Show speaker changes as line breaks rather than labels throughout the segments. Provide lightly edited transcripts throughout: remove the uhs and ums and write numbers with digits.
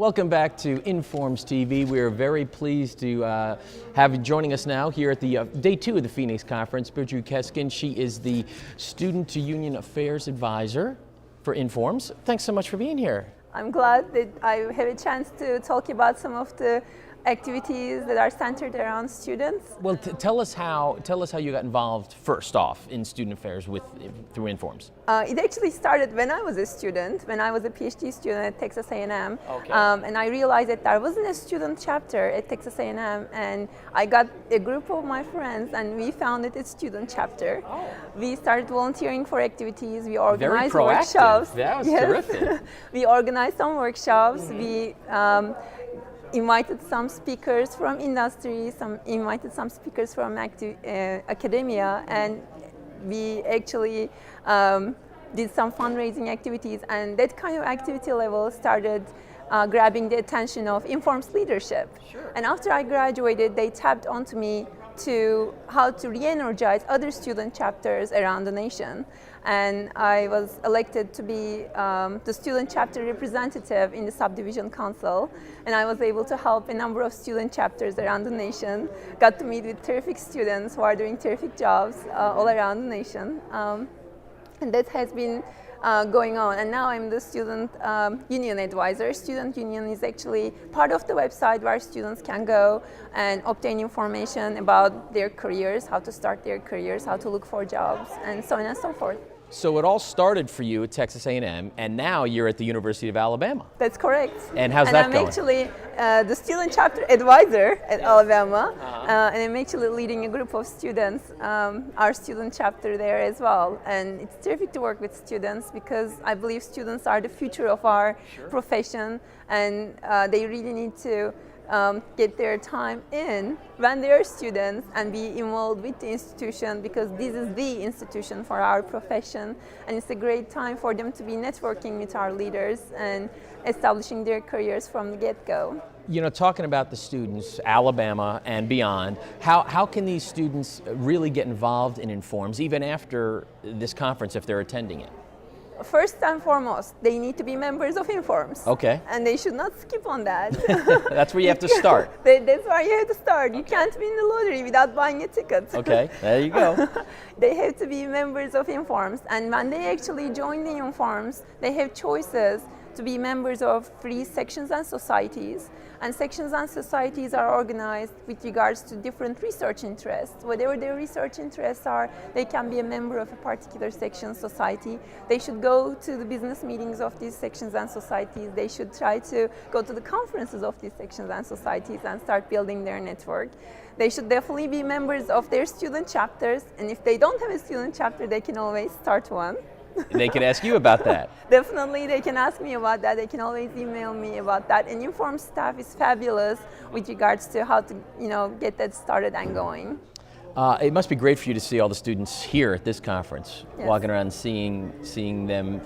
Welcome back to inINFORMS TV. We are very pleased to have joining us now here at the day 2 of the Phoenix Conference, Burcu Keskin. She is the Student to Union Affairs Advisor for inINFORMS. Thanks so much for being here.
I'm glad that I have a chance to talk about some of the activities that are centered around students.
Well, tell us how you got involved first off in student affairs through inINFORMS.
It actually started when I was a student, when I was a PhD student at Texas A&M.
Okay.
And I realized that there wasn't a student chapter at Texas A&M, and I got a group of my friends and we founded a student chapter.
Oh.
We started volunteering for activities, we organized
Very proactive.
workshops.
That was
Yes.
terrific.
We organized some workshops.
Mm-hmm.
We invited some speakers from industry, invited some speakers from academia, and we actually did some fundraising activities, and that kind of activity level started grabbing the attention of inINFORMS leadership.
Sure.
And after I graduated, they tapped onto me to how to re-energize other student chapters around the nation. And I was elected to be the student chapter representative in the subdivision council, and I was able to help a number of student chapters around the nation. Got to meet with terrific students who are doing terrific jobs all around the nation, and that has been going on. And now I'm the student union advisor. Student union is actually part of the website where students can go and obtain information about their careers, how to start their careers, how to look for jobs, and so on and so forth.
So it all started for you at Texas A&M, and now you're at the University of Alabama.
That's correct.
And how's that going?
I'm actually the student chapter advisor at Alabama, and I'm actually leading a group of students, our student chapter there as well. And it's terrific to work with students because I believe students are the future of our profession, and they really need to get their time in when they are students and be involved with the institution, because this is the institution for our profession, and it's a great time for them to be networking with our leaders and establishing their careers from the get-go.
You know, talking about the students, Alabama and beyond, how can these students really get involved in inINFORMS even after this conference if they're attending it?
First and foremost, they need to be members of inINFORMS.
Okay.
And they should not skip on that.
That's where you have to start.
That's where you have to start. You can't win the lottery without buying a ticket.
Okay, there you go.
They have to be members of inINFORMS, and when they actually join the inINFORMS, they have choices to be members of 3 sections and societies. And sections and societies are organized with regards to different research interests. Whatever their research interests are, they can be a member of a particular section society. They should go to the business meetings of these sections and societies. They should try to go to the conferences of these sections and societies and start building their network. They should definitely be members of their student chapters, and if they don't have a student chapter, they can always start one.
They can ask you about that.
Definitely, they can ask me about that. They can always email me about that. And inINFORMS staff is fabulous with regards to how to, get that started and going.
It must be great for you to see all the students here at this conference,
yes.
Walking around, seeing them,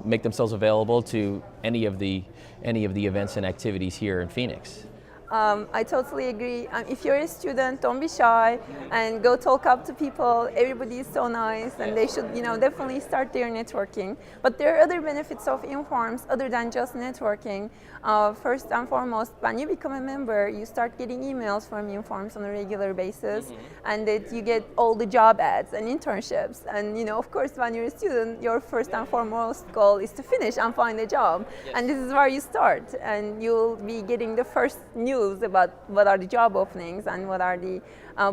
make themselves available to any of the events and activities here in Phoenix.
I totally agree. If you're a student, don't be shy and go talk up to people. Everybody is so nice, and they should, definitely start their networking. But there are other benefits of inINFORMS other than just networking. First and foremost, when you become a member, you start getting emails from inINFORMS on a regular basis, and that you get all the job ads and internships. And of course, when you're a student, your first and foremost goal is to finish and find a job.
Yes.
And this is where you start, and you'll be getting the first news about what are the job openings and what are the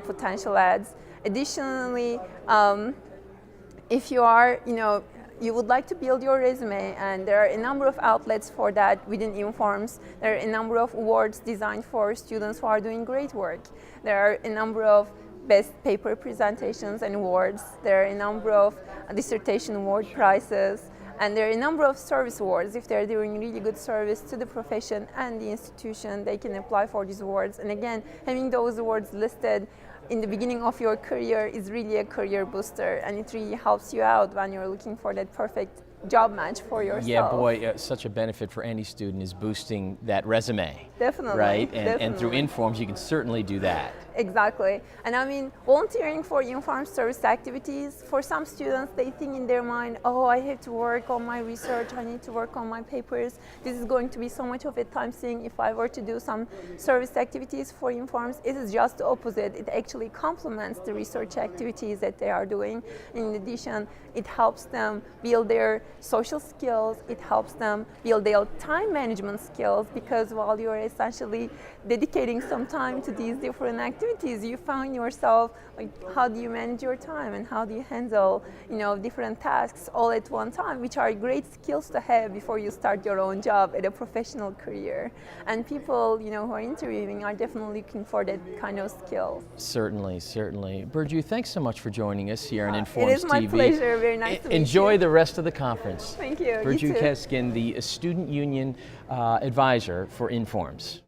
potential ads. Additionally, if you are, you would like to build your resume, and there are a number of outlets for that within inINFORMS. There are a number of awards designed for students who are doing great work. There are a number of best paper presentations and awards. There are a number of dissertation award prizes. And there are a number of service awards. If they're doing really good service to the profession and the institution, they can apply for these awards. And again, having those awards listed in the beginning of your career is really a career booster, and it really helps you out when you're looking for that perfect job match for yourself.
Yeah, boy, such a benefit for any student is boosting that resume.
Definitely.
Right?
Definitely.
And through inINFORMS, you can certainly do that.
Exactly. And I mean, volunteering for inINFORMS service activities, for some students, they think in their mind, oh, I have to work on my research, I need to work on my papers. This is going to be so much of a time sink if I were to do some service activities for inINFORMS. It is just the opposite. It actually complements the research activities that they are doing. In addition, it helps them build their social skills, it helps them build their time management skills, because while you're essentially dedicating some time to these different activities, you find yourself like, how do you manage your time and how do you handle, different tasks all at one time, which are great skills to have before you start your own job at a professional career. And people, who are interviewing are definitely looking for that kind of skill.
Certainly, certainly. Burcu, thanks so much for joining us here on inINFORMS TV.
It is my pleasure. Very nice to meet you.
Enjoy the rest of the conference.
Thank you.
Burcu
You too.
Keskin, the Student Union Advisor for inINFORMS.